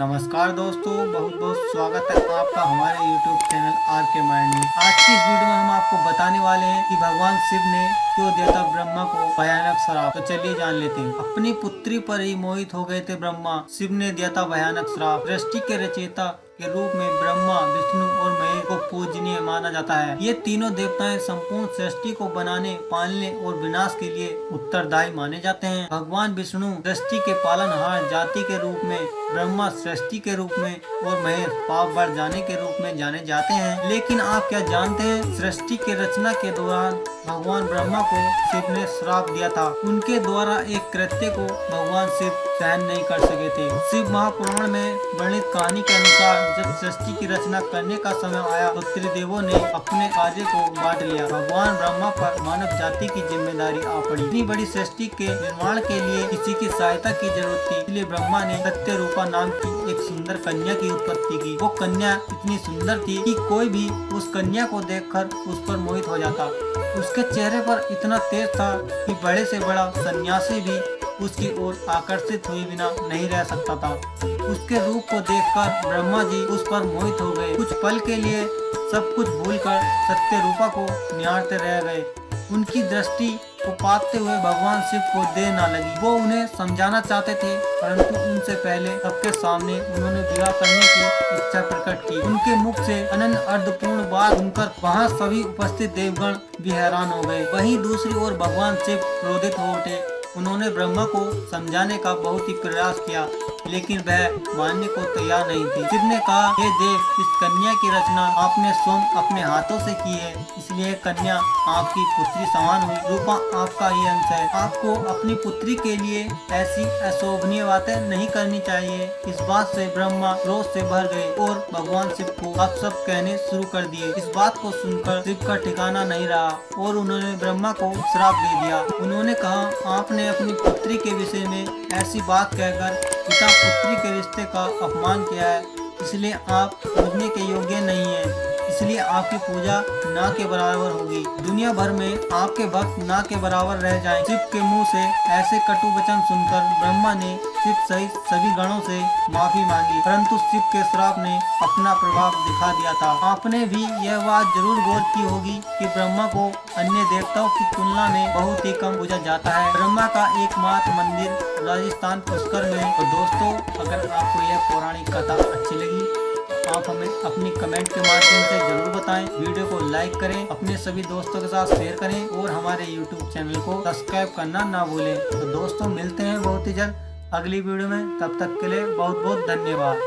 नमस्कार दोस्तों, बहुत बहुत स्वागत है आपका हमारे YouTube चैनल आर के माइंड में। आज की इस वीडियो में हम आपको बताने वाले हैं कि भगवान शिव ने क्यों दिया था ब्रह्मा को भयानक श्राप। तो चलिए जान लेते हैं। अपनी पुत्री पर ही मोहित हो गए थे ब्रह्मा। शिव ने दिया था भयानक श्राप। सृष्टि के रचयिता के रूप में ब्रह्मा, विष्णु और महेश को पूजनीय माना जाता है। ये तीनों देवताएं संपूर्ण सृष्टि को बनाने, पालने और विनाश के लिए उत्तरदायी माने जाते हैं। भगवान विष्णु सृष्टि के पालनहार जाति के रूप में, ब्रह्मा सृष्टि के रूप में और महेश पाप बढ़ जाने के रूप में जाने जाते हैं। लेकिन आप क्या जानते हैं, सृष्टि के रचना के दौरान भगवान ब्रह्मा को शिव ने श्राप दिया था। उनके द्वारा एक कृत्य को भगवान शिव सहन नहीं कर सके थे। शिव महापुराण में वर्णित कहानी के अनुसार जब सृष्टि की रचना करने का समय आया तो त्रिदेवों ने अपने कार्य को बांट लिया। भगवान ब्रह्मा पर मानव जाति की जिम्मेदारी आ पड़ी। इतनी बड़ी सृष्टि के निर्माण के लिए किसी की सहायता की जरूरत थी, इसलिए ब्रह्मा ने सत्यरूपा नाम की एक सुंदर कन्या की उत्पत्ति की। वो कन्या इतनी सुंदर थी कि कोई भी उस कन्या को देखकर उस पर मोहित हो जाता। उसके चेहरे पर इतना तेज था कि बड़े से बड़ा सन्यासी भी उसकी ओर आकर्षित हुए बिना नहीं रह सकता था। उसके रूप को देखकर ब्रह्मा जी उस पर मोहित हो गए। कुछ पल के लिए सब कुछ भूलकर सत्यरूपा को निहारते रह गए। उनकी दृष्टि को पाते हुए भगवान शिव को देर न लगी। वो उन्हें समझाना चाहते थे, परंतु उनसे पहले सबके सामने उन्होंने विवाह करने की इच्छा प्रकट की। उनके मुख से अनन्य अर्थपूर्ण बात सुनकर वहां सभी उपस्थित देवगण भी हैरान हो गए। वहीं दूसरी ओर भगवान शिव क्रोधित हो उठे। उन्होंने ब्रह्मा को समझाने का बहुत ही प्रयास किया, लेकिन वह मानने को तैयार नहीं थी। शिव ने कहा, हे देव, इस कन्या की रचना आपने स्वयं अपने हाथों से की है, इसलिए कन्या आपकी पुत्री समान हुई। रूपा आपका ही अंश है। आपको अपनी पुत्री के लिए ऐसी अशोभनीय बातें नहीं करनी चाहिए। इस बात से ब्रह्मा क्रोध से भर गए और भगवान शिव को आप सब कहने शुरू कर दिए। इस बात को सुनकर शिव का ठिकाना नहीं रहा और उन्होंने ब्रह्मा को श्राप दे दिया। उन्होंने कहा, आपने अपनी पुत्री के विषय में ऐसी बात कहकर पिता पुत्री के रिश्ते का अपमान किया है, इसलिए आप पूजने के योग्य नहीं हैं। इसलिए आपकी पूजा ना के बराबर होगी। दुनिया भर में आपके भक्त ना के बराबर रह जाएं। शिव के मुंह से ऐसे कटु वचन सुनकर ब्रह्मा ने शिव सहित सभी गणों से माफी मांगी, परंतु शिव के श्राप ने अपना प्रभाव दिखा दिया था। आपने भी यह बात जरूर गौर की होगी कि ब्रह्मा को अन्य देवताओं की तुलना में बहुत ही कम पूजा जाता है। ब्रह्मा का एकमात्र मंदिर राजस्थान पुष्कर में है। तो दोस्तों, अगर आपको यह पौराणिक कथा अच्छी लगी, आप हमें अपनी कमेंट के माध्यम से जरूर बताएं। वीडियो को लाइक करें, अपने सभी दोस्तों के साथ शेयर करें और हमारे YouTube चैनल को सब्सक्राइब करना ना भूलें। तो दोस्तों, मिलते हैं बहुत ही जल्द अगली वीडियो में। तब तक के लिए बहुत बहुत धन्यवाद।